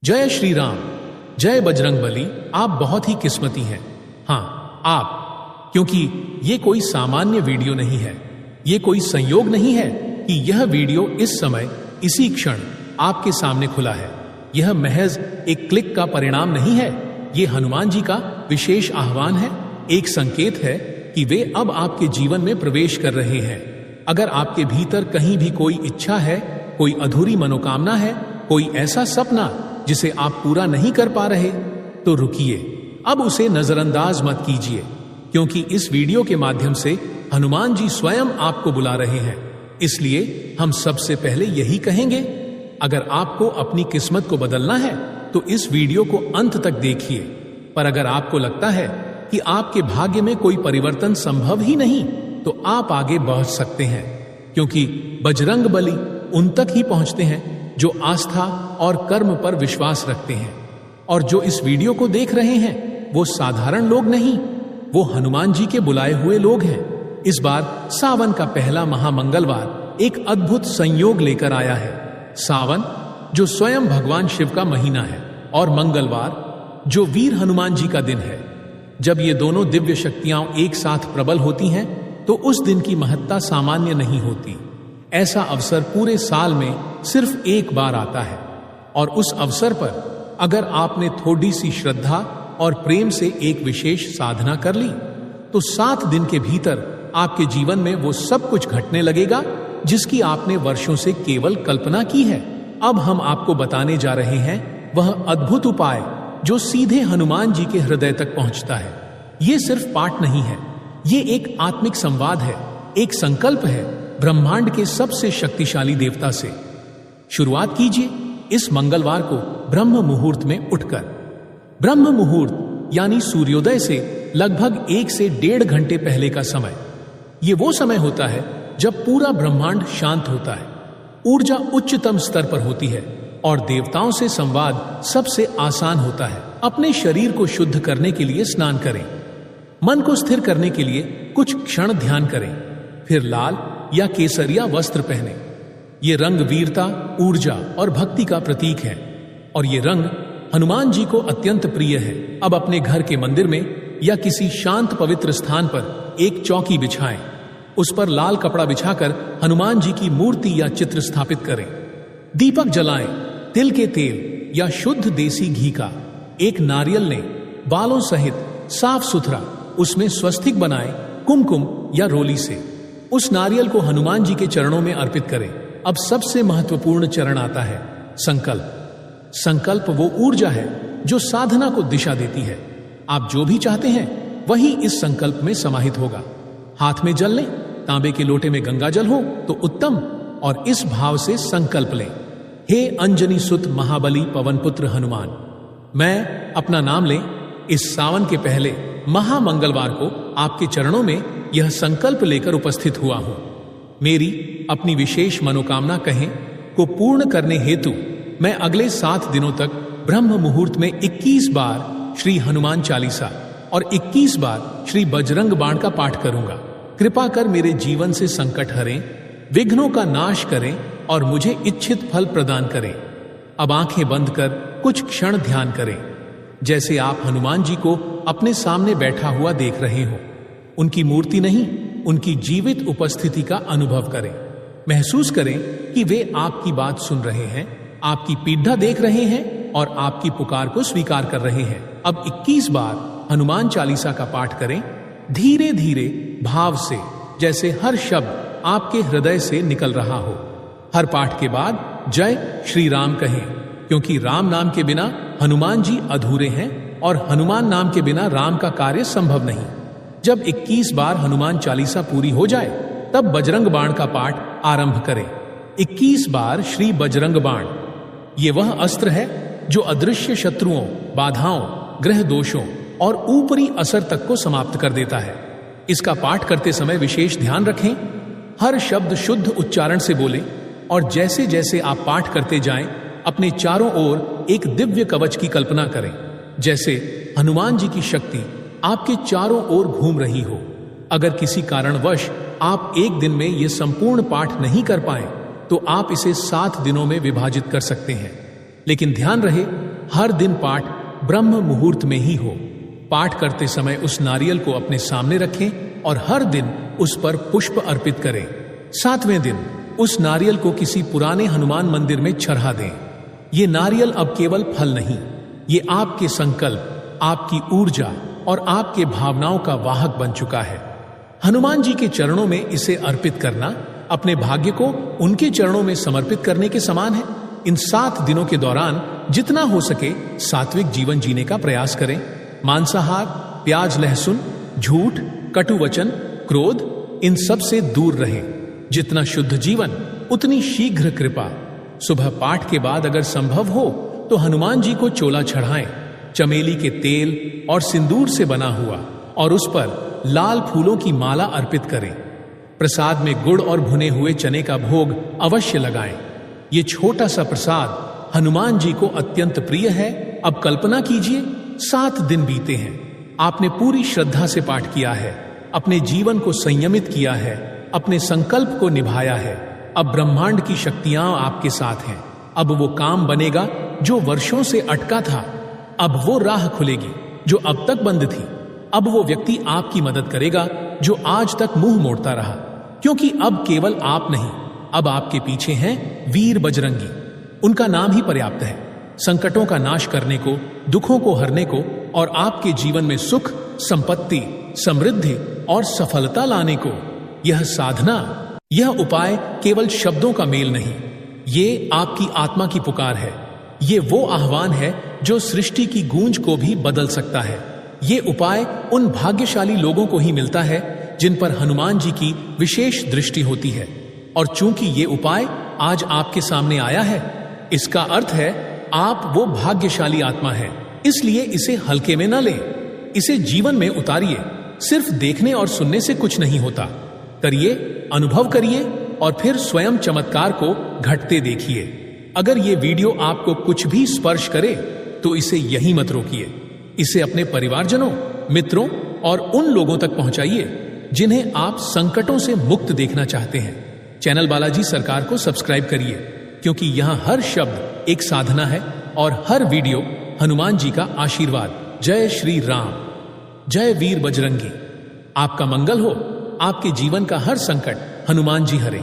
जय श्री राम, जय बजरंगबली। आप बहुत ही किस्मती हैं। हाँ, आप, क्योंकि ये कोई सामान्य वीडियो नहीं है। ये कोई संयोग नहीं है कि यह वीडियो इस समय इसी क्षण आपके सामने खुला है। यह महज एक क्लिक का परिणाम नहीं है। ये हनुमान जी का विशेष आह्वान है, एक संकेत है कि वे अब आपके जीवन में प्रवेश कर रहे हैं। अगर आपके भीतर कहीं भी कोई इच्छा है, कोई अधूरी मनोकामना है, कोई ऐसा सपना जिसे आप पूरा नहीं कर पा रहे, तो रुकिए, अब उसे नजरअंदाज मत कीजिए, क्योंकि इस वीडियो के माध्यम से हनुमान जी स्वयं आपको बुला रहे हैं। इसलिए हम सबसे पहले यही कहेंगे, अगर आपको अपनी किस्मत को बदलना है तो इस वीडियो को अंत तक देखिए। पर अगर आपको लगता है कि आपके भाग्य में कोई परिवर्तन संभव ही नहीं, तो आप आगे बढ़ सकते हैं, क्योंकि बजरंगबली उन तक ही पहुंचते हैं जो आस्था और कर्म पर विश्वास रखते हैं। और जो इस वीडियो को देख रहे हैं वो साधारण लोग नहीं, वो हनुमान जी के बुलाए हुए लोग हैं। इस बार सावन का पहला महामंगलवार एक अद्भुत संयोग लेकर आया है। सावन जो स्वयं भगवान शिव का महीना है, और मंगलवार जो वीर हनुमान जी का दिन है। जब ये दोनों दिव्य शक्तियां एक साथ प्रबल होती हैं तो उस दिन की महत्ता सामान्य नहीं होती। ऐसा अवसर पूरे साल में सिर्फ एक बार आता है, और उस अवसर पर अगर आपने थोड़ी सी श्रद्धा और प्रेम से एक विशेष साधना कर ली, तो 7 दिन के भीतर आपके जीवन में वो सब कुछ घटने लगेगा जिसकी आपने वर्षों से केवल कल्पना की है। अब हम आपको बताने जा रहे हैं वह अद्भुत उपाय जो सीधे हनुमान जी के हृदय तक पहुंचता है। ये सिर्फ पाठ नहीं है, ये एक आत्मिक संवाद है, एक संकल्प है ब्रह्मांड के सबसे शक्तिशाली देवता से। शुरुआत कीजिए इस मंगलवार को ब्रह्म मुहूर्त में उठकर। ब्रह्म मुहूर्त यानी सूर्योदय से लगभग 1 से 1.5 घंटे पहले का समय। ये वो समय होता है जब पूरा ब्रह्मांड शांत होता है, ऊर्जा उच्चतम स्तर पर होती है और देवताओं से संवाद सबसे आसान होता है। अपने शरीर को शुद्ध करने के लिए स्नान करें, मन को स्थिर करने के लिए कुछ क्षण ध्यान करें, फिर लाल या केसरिया वस्त्र पहने। ये रंग वीरता, ऊर्जा और भक्ति का प्रतीक है, और ये रंग हनुमान जी को अत्यंत प्रिय है। अब अपने घर के मंदिर में या किसी शांत पवित्र स्थान पर एक चौकी बिछाएं। उस पर लाल कपड़ा बिछाकर हनुमान जी की मूर्ति या चित्र स्थापित करें। दीपक जलाएं, तिल के तेल या शुद्ध देसी घी का एक नारियल लें, बालों सहित साफ सुथरा, उसमें स्वस्तिक बनाएं कुमकुम या रोली से। उस नारियल को हनुमान जी के चरणों में अर्पित करें। अब सबसे महत्वपूर्ण चरण आता है संकल्प। संकल्प वो ऊर्जा है जो साधना को दिशा देती है। आप जो भी चाहते हैं वही इस संकल्प में समाहित होगा। हाथ में जल लें, तांबे के लोटे में गंगा जल हो तो उत्तम, और इस भाव से संकल्प लें, हे अंजनी सुत महाबली पवन पुत्र हनुमान। मैं अपना नाम लें, इस सावन के पहले महामंगलवार को आपके चरणों में यह संकल्प लेकर उपस्थित हुआ हूं। मेरी अपनी विशेष मनोकामना कहें को पूर्ण करने हेतु मैं अगले 7 दिनों तक ब्रह्म मुहूर्त में 21 बार श्री हनुमान चालीसा और 21 बार श्री बजरंग बाण का पाठ करूंगा। कृपा कर मेरे जीवन से संकट हरें, विघ्नों का नाश करें और मुझे इच्छित फल प्रदान करें। अब आंखें बंद कर कुछ क्षण ध्यान करें, जैसे आप हनुमान जी को अपने सामने बैठा हुआ देख रहे हो। उनकी मूर्ति नहीं, उनकी जीवित उपस्थिति का अनुभव करें। महसूस करें कि वे आपकी बात सुन रहे हैं, आपकी पीड़ा देख रहे हैं और आपकी पुकार को स्वीकार कर रहे हैं। अब 21 बार हनुमान चालीसा का पाठ करें, धीरे धीरे भाव से, जैसे हर शब्द आपके हृदय से निकल रहा हो। हर पाठ के बाद जय श्री राम कहें, क्योंकि राम नाम के बिना हनुमान जी अधूरे हैं और हनुमान नाम के बिना राम का कार्य संभव नहीं। जब 21 बार हनुमान चालीसा पूरी हो जाए तब बजरंग बाण का पाठ आरंभ करें। 21 बार श्री बजरंग बाण। ये वह अस्त्र है जो अदृश्य शत्रुओं, बाधाओं, ग्रह दोषों और ऊपरी असर तक को समाप्त कर देता है। इसका पाठ करते समय विशेष ध्यान रखें, हर शब्द शुद्ध उच्चारण से बोलें, और जैसे जैसे आप पाठ करते जाएं अपने चारों ओर एक दिव्य कवच की कल्पना करें, जैसे हनुमान जी की शक्ति आपके चारों ओर घूम रही हो। अगर किसी कारणवश आप एक दिन में यह संपूर्ण पाठ नहीं कर पाए तो आप इसे 7 दिनों में विभाजित कर सकते हैं। लेकिन ध्यान रहे हर दिन पाठ ब्रह्म मुहूर्त में ही हो। पाठ करते समय उस नारियल को अपने सामने रखें और हर दिन उस पर पुष्प अर्पित करें। 7वें दिन उस नारियल को किसी पुराने हनुमान मंदिर में चढ़ा दें। ये नारियल अब केवल फल नहीं, ये आपके संकल्प, आपकी ऊर्जा और आपके भावनाओं का वाहक बन चुका है। हनुमान जी के चरणों में इसे अर्पित करना अपने भाग्य को उनके चरणों में समर्पित करने के समान है। इन 7 दिनों के दौरान जितना हो सके सात्विक जीवन जीने का प्रयास करें। मांसाहार, प्याज, लहसुन, झूठ, कटु वचन, क्रोध, इन सब से दूर रहें। जितना शुद्ध जीवन उतनी शीघ्र कृपा। सुबह पाठ के बाद अगर संभव हो तो हनुमान जी को चोला चढ़ाएं, चमेली के तेल और सिंदूर से बना हुआ, और उस पर लाल फूलों की माला अर्पित करें। प्रसाद में गुड़ और भुने हुए चने का भोग अवश्य लगाएं। ये छोटा सा प्रसाद हनुमान जी को अत्यंत प्रिय है। अब कल्पना कीजिए 7 दिन बीते हैं, आपने पूरी श्रद्धा से पाठ किया है, अपने जीवन को संयमित किया है, अपने संकल्प को निभाया है। अब ब्रह्मांड की शक्तियां आपके साथ हैं। अब वो काम बनेगा जो वर्षों से अटका था। अब वो राह खुलेगी जो अब तक बंद थी। अब वो व्यक्ति आपकी मदद करेगा जो आज तक मुंह मोड़ता रहा, क्योंकि अब केवल आप नहीं, अब आपके पीछे हैं वीर बजरंगी। उनका नाम ही पर्याप्त है संकटों का नाश करने को, दुखों को हरने को और आपके जीवन में सुख, संपत्ति, समृद्धि और सफलता लाने को। यह साधना, यह उपाय केवल शब्दों का मेल नहीं, ये आपकी आत्मा की पुकार है। ये वो आह्वान है जो सृष्टि की गूंज को भी बदल सकता है। ये उपाय उन भाग्यशाली लोगों को ही मिलता है जिन पर हनुमान जी की विशेष दृष्टि होती है। और चूंकि ये उपाय आज आपके सामने आया है, इसका अर्थ है आप वो भाग्यशाली आत्मा है। इसलिए इसे हल्के में न लें, इसे जीवन में उतारिए। सिर्फ देखने और सुनने से कुछ नहीं होता। करिए, अनुभव करिए और फिर स्वयं चमत्कार को घटते देखिए। अगर ये वीडियो आपको कुछ भी स्पर्श करे तो इसे यहीं मत रोकिए। इसे अपने परिवारजनों, मित्रों और उन लोगों तक पहुंचाइए जिन्हें आप संकटों से मुक्त देखना चाहते हैं। चैनल बालाजी सरकार को सब्सक्राइब करिए, क्योंकि यहां हर शब्द एक साधना है और हर वीडियो हनुमान जी का आशीर्वाद। जय श्री राम, जय वीर बजरंगी। आपका मंगल हो, आपके जीवन का हर संकट हनुमान जी हरे।